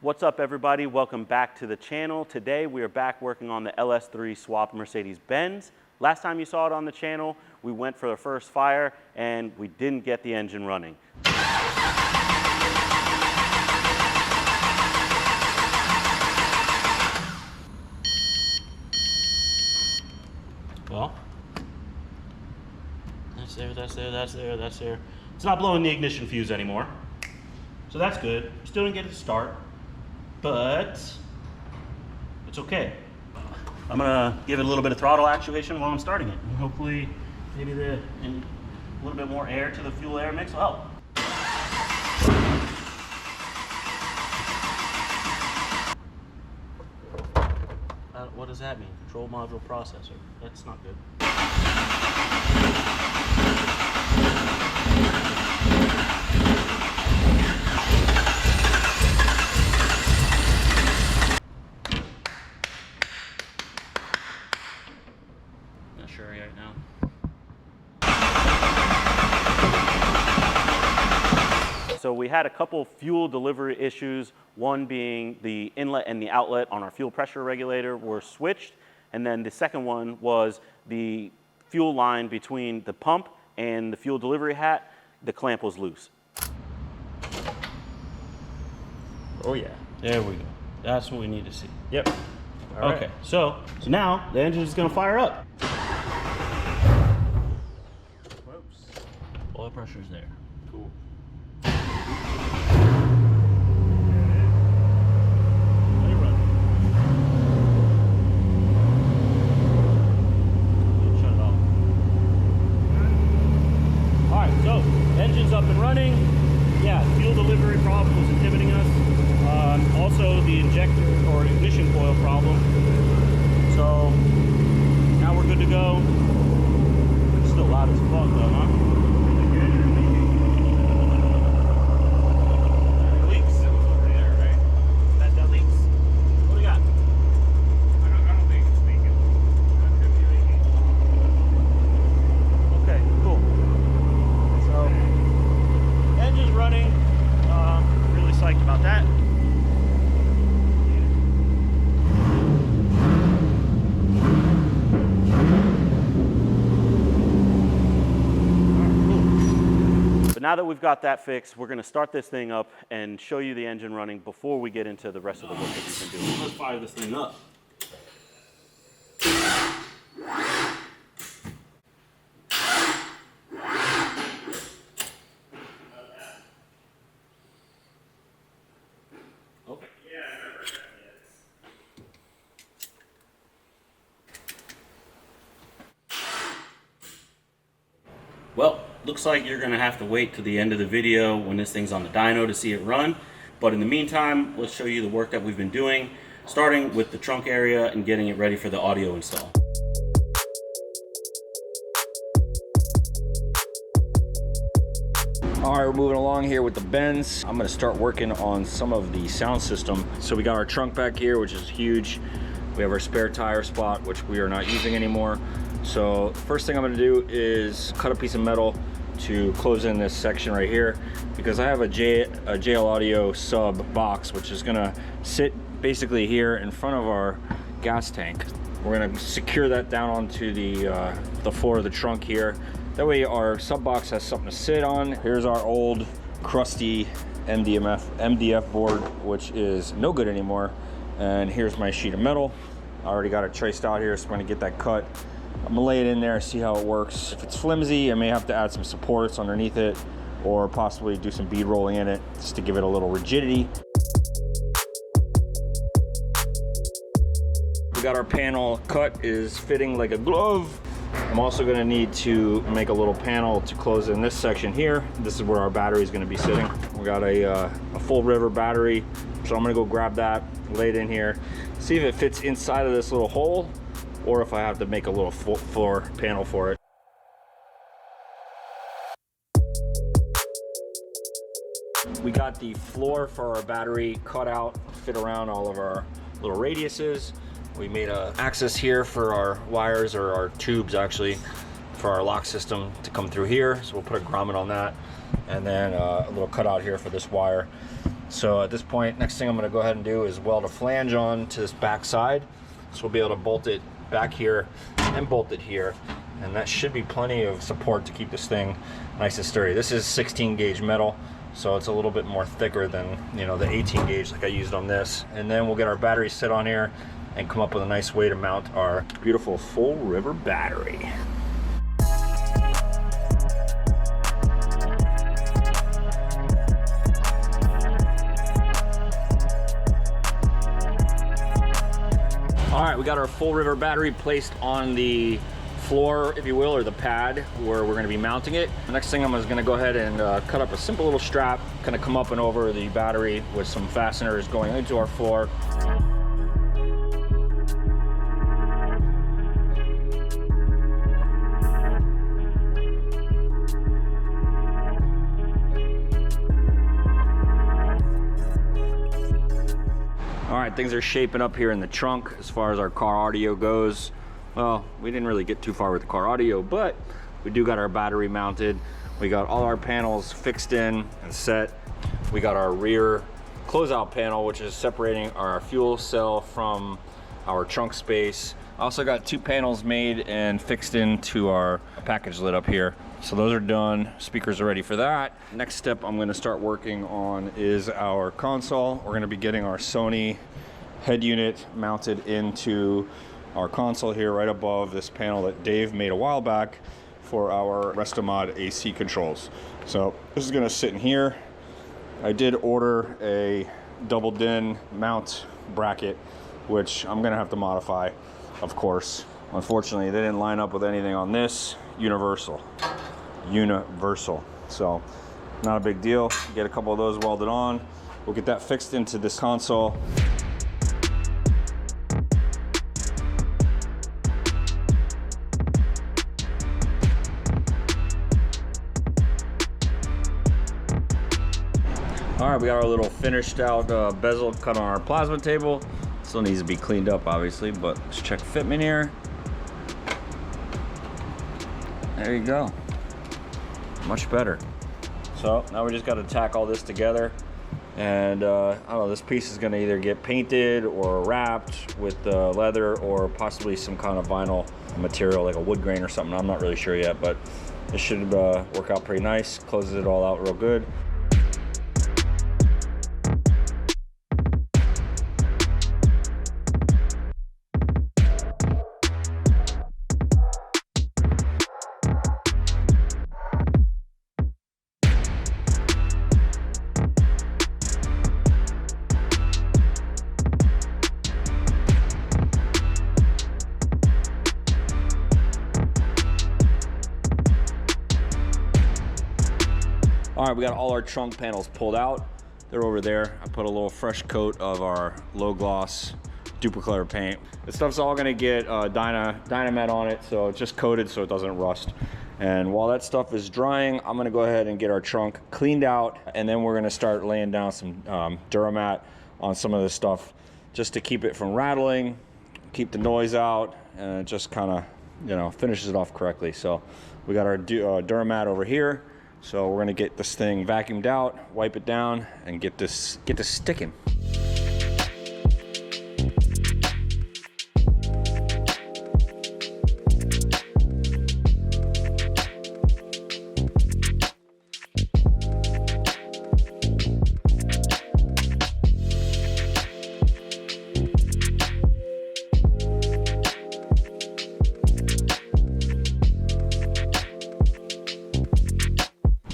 What's up everybody? Welcome back to the channel. Today we are back working on the LS3 swapped Mercedes Benz. Last time you saw it on the channel, we went for the first fire and we didn't get the engine running. Well, that's there. It's not blowing the ignition fuse anymore. So that's good. Still didn't get it to start, but it's okay. I'm gonna give it a little bit of throttle actuation while I'm starting it. And hopefully, maybe a little bit more air to the fuel air mix will help. What does that mean? Control module processor. That's not good. Not sure right now. So we had a couple fuel delivery issues, one being the inlet and the outlet on our fuel pressure regulator were switched, and then the second one was the fuel line between the pump and the fuel delivery hat, the clamp was loose. Oh yeah, there we go. That's what we need to see. Yep. All right. Okay, so now the engine is gonna fire up. Whoops. Oil pressure's there. Cool. Engine's up and running. Yeah, fuel delivery problem was inhibiting us. Also the injector or ignition coil problem. So now we're good to go. It's still loud as fuck though, huh? Leaks? There, right? That leaks? What do we got? I don't think it's leaking. It could be leaking. Okay, cool. So, engine's running, really psyched about that. But now that we've got that fixed, we're gonna start this thing up and show you the engine running before we get into the rest of the work that we've been doing. Let's fire this thing up. Well, looks like you're gonna have to wait to the end of the video when this thing's on the dyno to see it run. But in the meantime, let's show you the work that we've been doing, starting with the trunk area and getting it ready for the audio install. All right, we're moving along here with the Benz. I'm gonna start working on some of the sound system. So we got our trunk back here, which is huge. We have our spare tire spot, which we are not using anymore. So first thing I'm gonna do is cut a piece of metal to close in this section right here, because I have a JL Audio sub box, which is gonna sit basically here in front of our gas tank. We're gonna secure that down onto the floor of the trunk here. That way our sub box has something to sit on. Here's our old crusty MDF board, which is no good anymore. And here's my sheet of metal. I already got it traced out here, so I'm gonna get that cut. I'm gonna lay it in there, see how it works. If it's flimsy, I may have to add some supports underneath it, or possibly do some bead rolling in it just to give it a little rigidity. We got our panel cut, is fitting like a glove. I'm also gonna need to make a little panel to close in this section here. This is where our battery is gonna be sitting. We got a full river battery, so I'm gonna go grab that, lay it in here, see if it fits inside of this little hole, or if I have to make a little floor panel for it. We got the floor for our battery cut out, fit around all of our little radiuses. We made a access here for our wires, or our tubes actually, for our lock system to come through here. So we'll put a grommet on that, and then a little cutout here for this wire. So at this point, next thing I'm going to go ahead and do is weld a flange on to this back side. So we'll be able to bolt it back here and bolt it here. And that should be plenty of support to keep this thing nice and sturdy. This is 16 gauge metal, so it's a little bit more thicker than, you know, the 18 gauge like I used on this. And then we'll get our battery set on here and come up with a nice way to mount our beautiful full river battery. All right, we got our full river battery placed on the floor, if you will, or the pad where we're going to be mounting it. The next thing I'm going to go ahead and cut up a simple little strap, kind of come up and over the battery with some fasteners going into our floor. All right, things are shaping up here in the trunk as far as our car audio goes. Well, we didn't really get too far with the car audio, but we do got our battery mounted. We got all our panels fixed in and set. We got our rear closeout panel, which is separating our fuel cell from our trunk space. I also got 2 panels made and fixed into our package lid up here. So those are done. Speakers are ready for that. Next step I'm going to start working on is our console. We're going to be getting our Sony head unit mounted into our console here right above this panel that Dave made a while back for our Restomod AC controls. So this is going to sit in here. I did order a double DIN mount bracket, which I'm going to have to modify, of course. Unfortunately, they didn't line up with anything on this. Universal. So not a big deal. Get a couple of those welded on. We'll get that fixed into this console. All right, we got our little finished out bezel cut on our plasma table. Still needs to be cleaned up, obviously, but let's check fitment here. There you go. Much better. So now we just got to tack all this together. And I don't know, this piece is going to either get painted or wrapped with leather or possibly some kind of vinyl material like a wood grain or something. I'm not really sure yet, but it should work out pretty nice. Closes it all out real good. All right, we got all our trunk panels pulled out. They're over there. I put a little fresh coat of our low gloss Duplicolor paint. This stuff's all gonna get Dynamet on it, so it's just coated so it doesn't rust. And while that stuff is drying, I'm gonna go ahead and get our trunk cleaned out, and then we're gonna start laying down some Duramat on some of this stuff just to keep it from rattling, keep the noise out, and it just kind of, you know, finishes it off correctly. So we got our Duramat over here. So we're gonna get this thing vacuumed out, wipe it down, and get this sticking.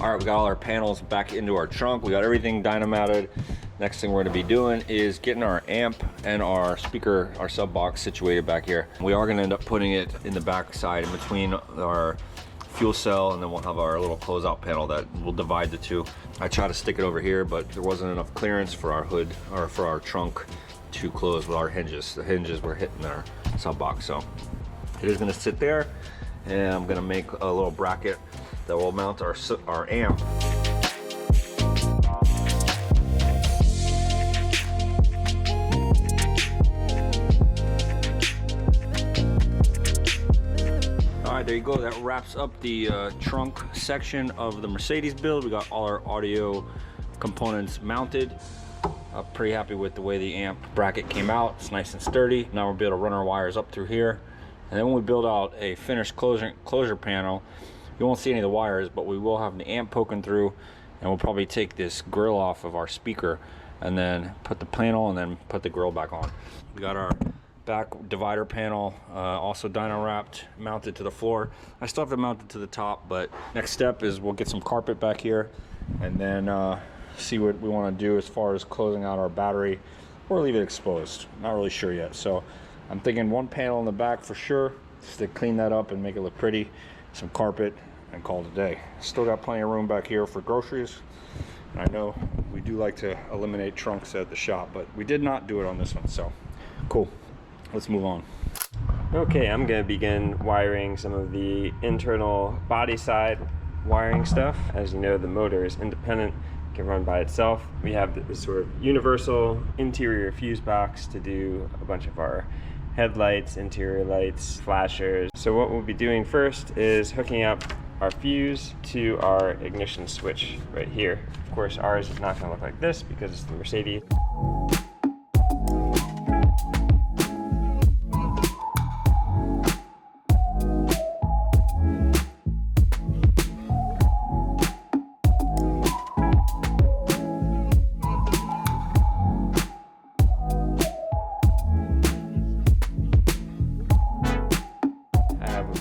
All right, we got all our panels back into our trunk. We got everything dynamatted. Next thing we're gonna be doing is getting our amp and our speaker, our sub box situated back here. We are gonna end up putting it in the back side in between our fuel cell, and then we'll have our little closeout panel that will divide the two. I tried to stick it over here, but there wasn't enough clearance for our hood or for our trunk to close with our hinges. The hinges were hitting our sub box, so it is gonna sit there, and I'm gonna make a little bracket that will mount our amp. All right, there you go. That wraps up the trunk section of the Mercedes build. We got all our audio components mounted. I'm pretty happy with the way the amp bracket came out. It's nice and sturdy. Now we'll be able to run our wires up through here. And then when we build out a finished closure panel, you won't see any of the wires, but we will have the amp poking through, and we'll probably take this grill off of our speaker and then put the panel and then put the grill back on. We got our back divider panel, also dyno wrapped, mounted to the floor. I still have to mount it to the top, but next step is we'll get some carpet back here and then see what we want to do as far as closing out our battery or leave it exposed. Not really sure yet. So I'm thinking one panel in the back for sure, just to clean that up and make it look pretty, some carpet, and call it a day. Still got plenty of room back here for groceries. And I know we do like to eliminate trunks at the shop, but we did not do it on this one, so cool. Let's move on. Okay, I'm going to begin wiring some of the internal body side wiring stuff. As you know, the motor is independent, can run by itself. We have this sort of universal interior fuse box to do a bunch of our headlights, interior lights, flashers. So what we'll be doing first is hooking up our fuse to our ignition switch right here. Of course, ours is not going to look like this because it's the Mercedes.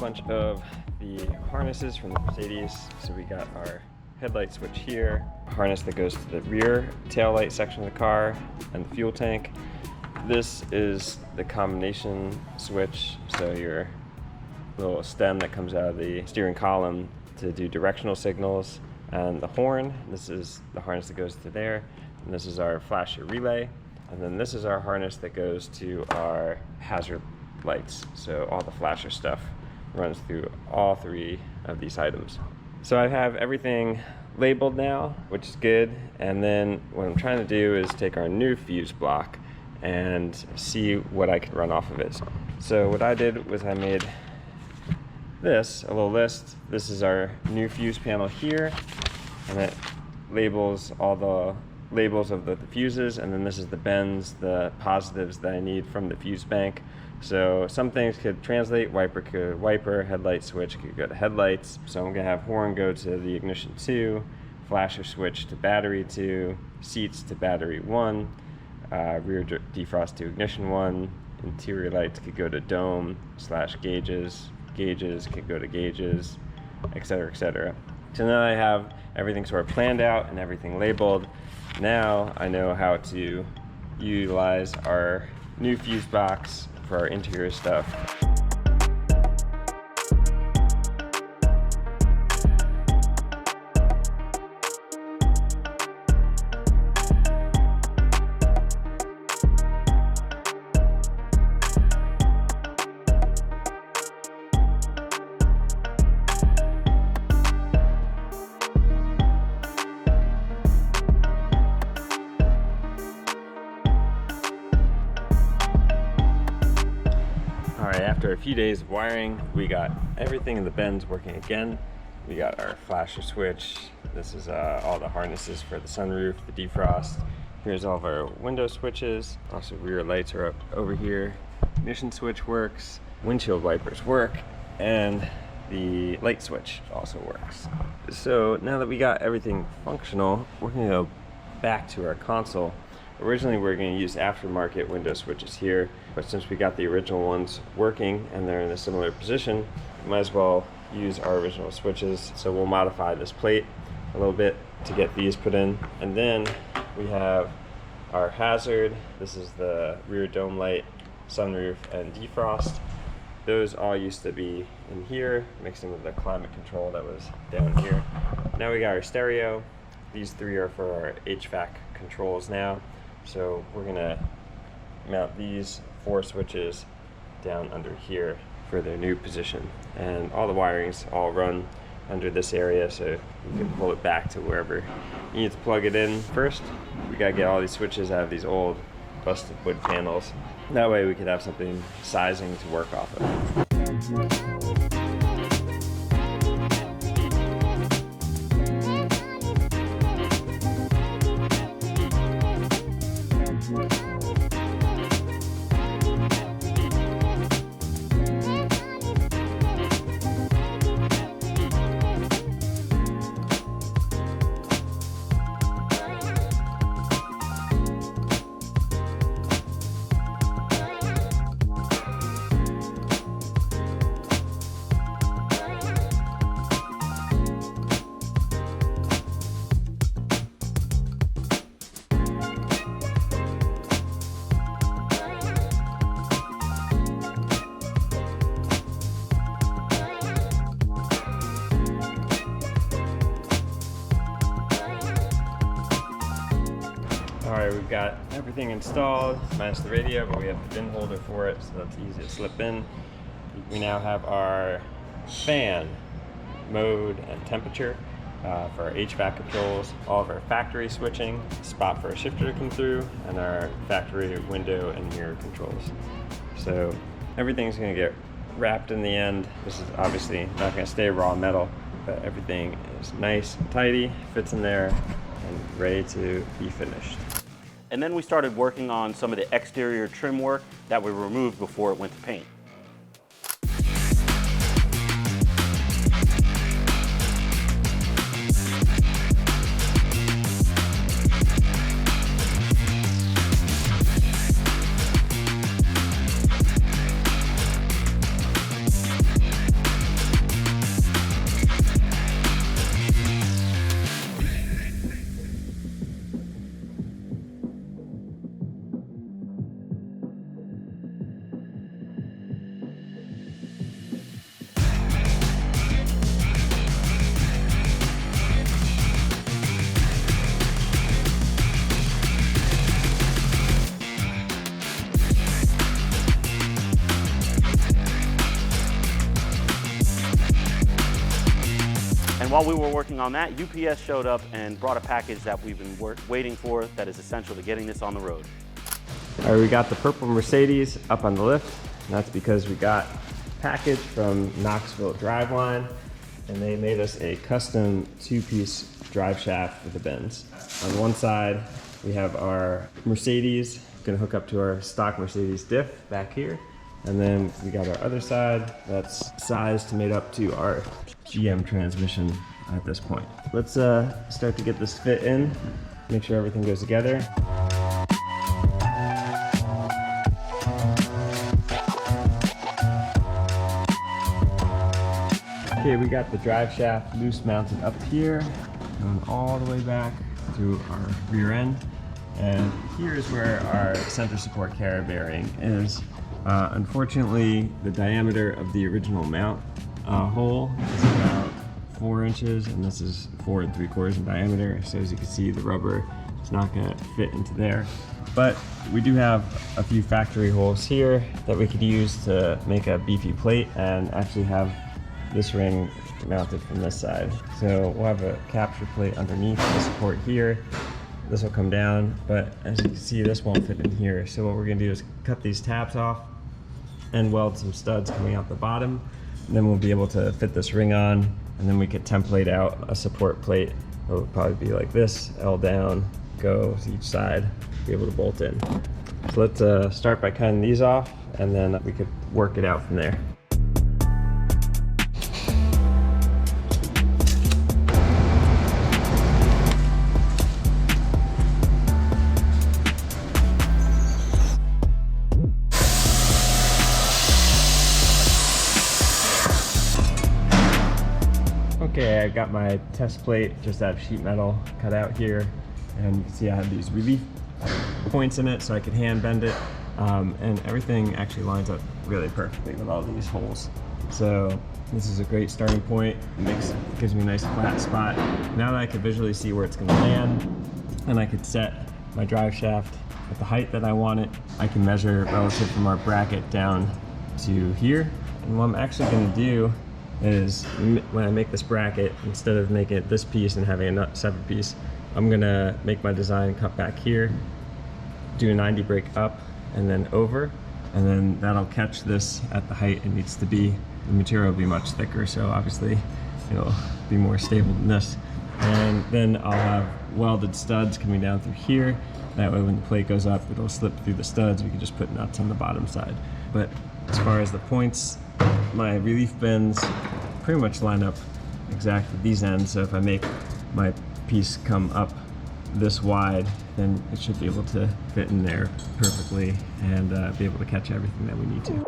Bunch of the harnesses from the Mercedes. So we got our headlight switch here, a harness that goes to the rear tail light section of the car and the fuel tank. This is the combination switch, so your little stem that comes out of the steering column to do directional signals, and the horn. This is the harness that goes to there, and this is our flasher relay, and then this is our harness that goes to our hazard lights, so all the flasher stuff runs through all three of these items. So I have everything labeled now, which is good. And then what I'm trying to do is take our new fuse block and see what I can run off of it. So what I did was I made this, a little list. This is our new fuse panel here, and it labels all the labels of the fuses, and then this is the bends, the positives that I need from the fuse bank. So some things could translate, wiper could wiper, headlight switch could go to headlights. So I'm gonna have horn go to the ignition 2, flasher switch to battery 2, seats to battery 1, rear defrost to ignition 1, interior lights could go to dome / gauges, gauges could go to gauges, etc., etc. So now I have everything sort of planned out and everything labeled. Now I know how to utilize our new fuse box for our interior stuff. After a few days of wiring, we got everything in the bends working again. We got our flasher switch. This is all the harnesses for the sunroof, the defrost. Here's all of our window switches. Also rear lights are up over here. Ignition switch works. Windshield wipers work. And the light switch also works. So now that we got everything functional, we're gonna go back to our console. Originally we were going to use aftermarket window switches here, but since we got the original ones working and they're in a similar position, we might as well use our original switches. So we'll modify this plate a little bit to get these put in. And then we have our hazard. This is the rear dome light, sunroof, and defrost. Those all used to be in here, mixed in with the climate control that was down here. Now we got our stereo. These three are for our HVAC controls now. So we're gonna mount these 4 switches down under here for their new position. And all the wirings all run under this area, so you can pull it back to wherever you need to plug it in. First, we gotta get all these switches out of these old busted wood panels. That way we could have something sizing to work off of. All right, we've got everything installed, minus the radio, but we have the bin holder for it, so that's easy to slip in. We now have our fan mode and temperature for our HVAC controls, all of our factory switching, spot for a shifter to come through, and our factory window and mirror controls. So everything's gonna get wrapped in the end. This is obviously not gonna stay raw metal, but everything is nice and tidy, fits in there, and ready to be finished. And then we started working on some of the exterior trim work that we removed before it went to paint. And while we were working on that, UPS showed up and brought a package that we've been waiting for that is essential to getting this on the road. All right, we got the purple Mercedes up on the lift, and that's because we got a package from Knoxville Driveline, and they made us a custom two-piece drive shaft for the Benz. On one side, we have our Mercedes, gonna hook up to our stock Mercedes diff back here. And then we got our other side that's sized to mate up to our GM transmission at this point. Let's start to get this fit in, make sure everything goes together. Okay, we got the drive shaft loose mounted up here, going all the way back through our rear end. And here's where our center support carrier bearing is. Unfortunately, the diameter of the original mount hole is about 4 inches, and this is 4 3/4 in diameter. So as you can see, the rubber is not going to fit into there. But we do have a few factory holes here that we could use to make a beefy plate and actually have this ring mounted from this side. So we'll have a capture plate underneath the support here. This will come down, but as you can see, this won't fit in here. So what we're gonna do is cut these tabs off and weld some studs coming out the bottom. And then we'll be able to fit this ring on, and then we could template out a support plate. It would probably be like this, L down, go to each side, be able to bolt in. So let's start by cutting these off, and then we could work it out from there. Okay, I've got my test plate just out of sheet metal cut out here, and you can see I have these relief points in it so I could hand bend it, and everything actually lines up really perfectly with all these holes. So this is a great starting point. It gives me a nice flat spot. Now that I can visually see where it's going to land, and I could set my drive shaft at the height that I want it, I can measure relative from our bracket down to here. And what I'm actually going to do is when I make this bracket, instead of making it this piece and having a separate piece, I'm gonna make my design cut back here, do a 90 break up and then over, and then that'll catch this at the height it needs to be. The material will be much thicker, so obviously it'll be more stable than this. And then I'll have welded studs coming down through here. That way when the plate goes up, it'll slip through the studs. We can just put nuts on the bottom side. But as far as the points, my relief bends pretty much line up exactly these ends. So if I make my piece come up this wide, then it should be able to fit in there perfectly and be able to catch everything that we need to.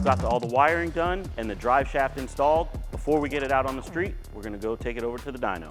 got all the wiring done and the drive shaft installed. Before we get it out on the street, we're gonna go take it over to the dyno.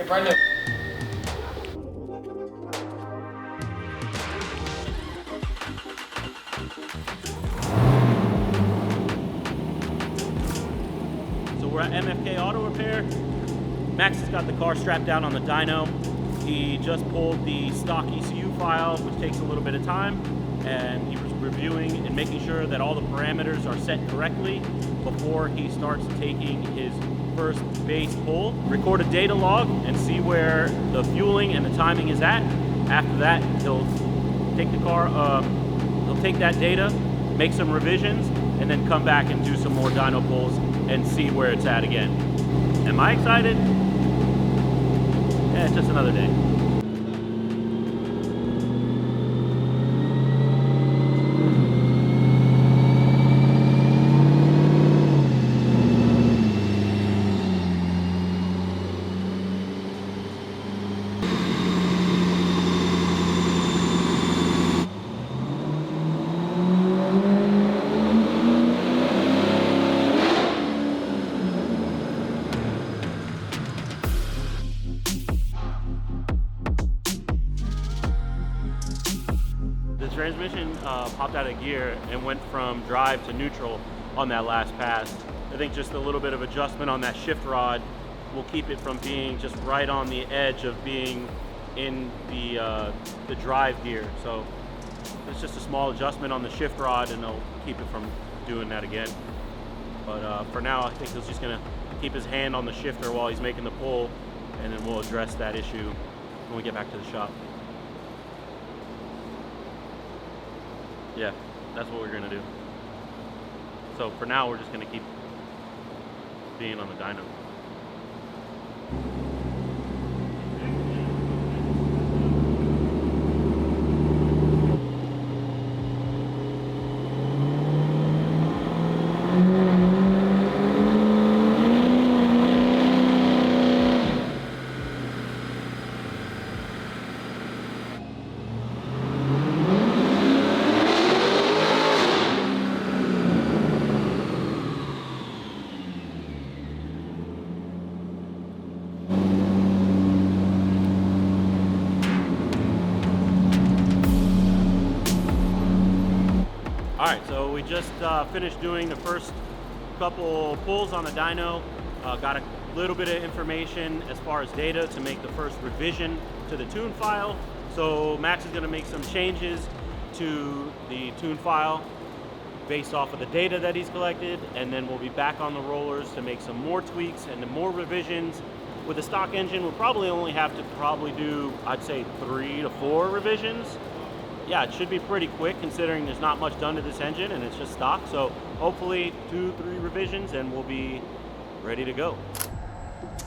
Brenda. So we're at MFK Auto Repair. Max has got the car strapped down on the dyno. He just pulled the stock ECU file, which takes a little bit of time, and he was reviewing and making sure that all the parameters are set correctly before he starts taking his first base pull. Record a data log and see where the fueling and the timing is at. After that, he'll take the car, he'll take that data, make some revisions, and then come back and do some more dyno pulls and see where it's at again. Am I excited? Yeah, it's just another day. Transmission popped out of gear and went from drive to neutral on that last pass. I think just a little bit of adjustment on that shift rod will keep it from being just right on the edge of being in the drive gear. So it's just a small adjustment on the shift rod and it'll keep it from doing that again. But for now, I think he's just gonna keep his hand on the shifter while he's making the pull, and then we'll address that issue when we get back to the shop. Yeah, that's what we're gonna do. So for now, we're just gonna keep being on the dyno. Alright, so we just finished doing the first couple pulls on the dyno. Got a little bit of information as far as data to make the first revision to the tune file. So Max is going to make some changes to the tune file based off of the data that he's collected, and then we'll be back on the rollers to make some more tweaks and more revisions. With the stock engine, we'll probably only have to do, I'd say, 3 to 4 revisions. Yeah, it should be pretty quick considering there's not much done to this engine and it's just stock. So hopefully 2-3 revisions and we'll be ready to go.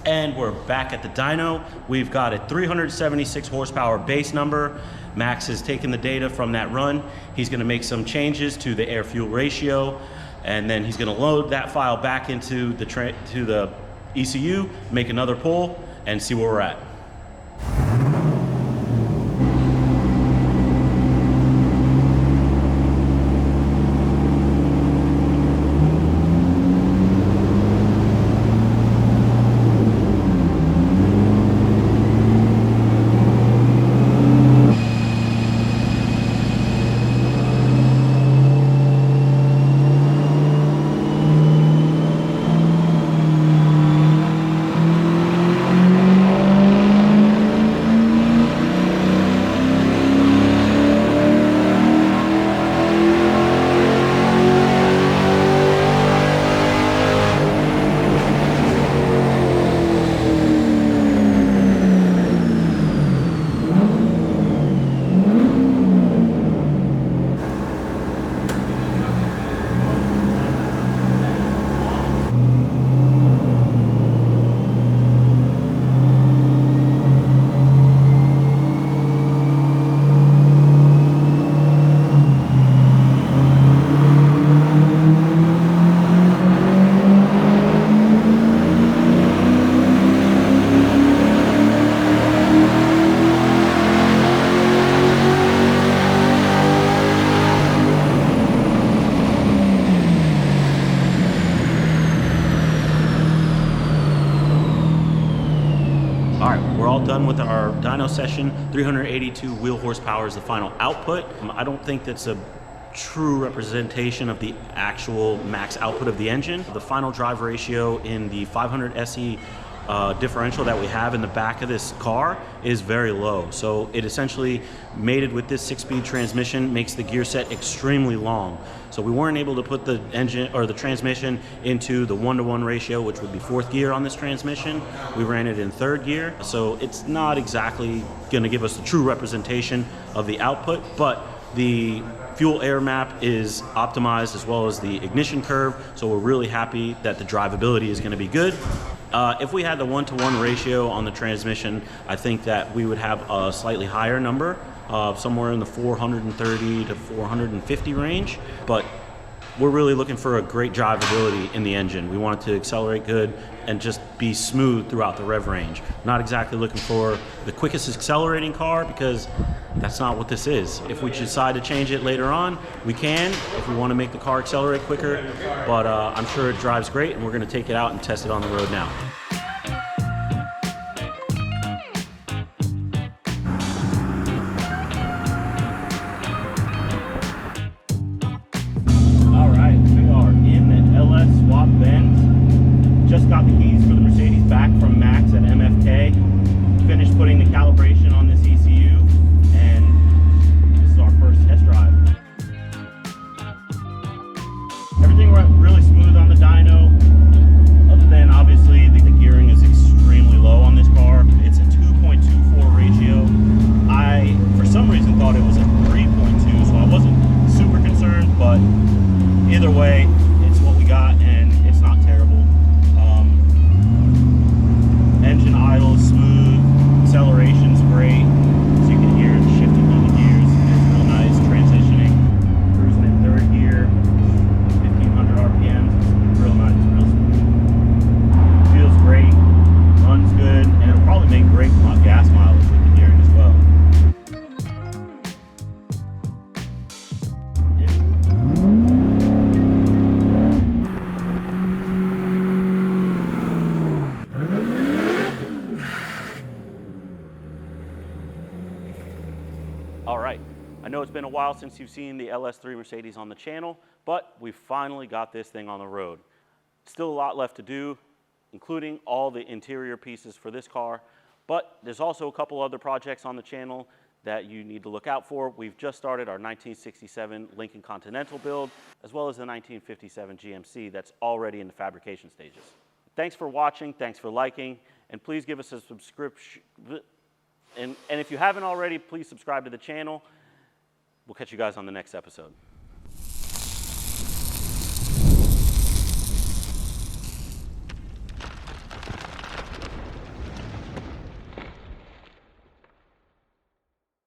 And we're back at the dyno. We've got a 376 horsepower base number. Max has taken the data from that run. He's gonna make some changes to the air fuel ratio, and then he's gonna load that file back into the ECU, make another pull, and see where we're at. dyno session, 382 wheel horsepower is the final output. I don't think that's a true representation of the actual max output of the engine. The final drive ratio in the 500 SE differential that we have in the back of this car is very low. So it essentially, mated with this 6-speed transmission, makes the gear set extremely long. So we weren't able to put the engine or the transmission into the 1-to-1 ratio, which would be 4th gear on this transmission. We ran it in 3rd gear. So it's not exactly going to give us the true representation of the output, but the fuel air map is optimized as well as the ignition curve. So we're really happy that the drivability is going to be good. If we had the 1-to-1 ratio on the transmission, I think that we would have a slightly higher number, somewhere in the 430 to 450 range. But we're really looking for a great drivability in the engine. We want it to accelerate good and just be smooth throughout the rev range. Not exactly looking for the quickest accelerating car, because that's not what this is. If we decide to change it later on, we can, if we want to make the car accelerate quicker, but I'm sure it drives great, and we're going to take it out and test it on the road now. All right, we are in the LS swap Benz. Just got the keys for the Mercedes back from Max at MFK. Finished putting the calibration on this ECU, and this is our first test drive. Everything went really smooth on the dyno, other than obviously the gearing is extremely low on this car. It's a 2.24 ratio. I, for some reason, thought it was a 3.2, so I wasn't super concerned, but either way, it's what we got, and it's not terrible. Engine idle is smooth, acceleration's great, so you can hear the shifting of the gears. It's real nice transitioning. Cruising in 3rd gear, 1500 RPMs. It's real nice, real smooth. Feels great, runs good, and it'll probably make great gas mileage with the gearing as well. All right, I know it's been a while since you've seen the LS3 Mercedes on the channel, but we finally got this thing on the road. Still a lot left to do, including all the interior pieces for this car, but there's also a couple other projects on the channel that you need to look out for. We've just started our 1967 Lincoln Continental build, as well as the 1957 GMC that's already in the fabrication stages. Thanks for watching, thanks for liking, and please give us a subscription. And if you haven't already, please subscribe to the channel. We'll catch you guys on the next episode.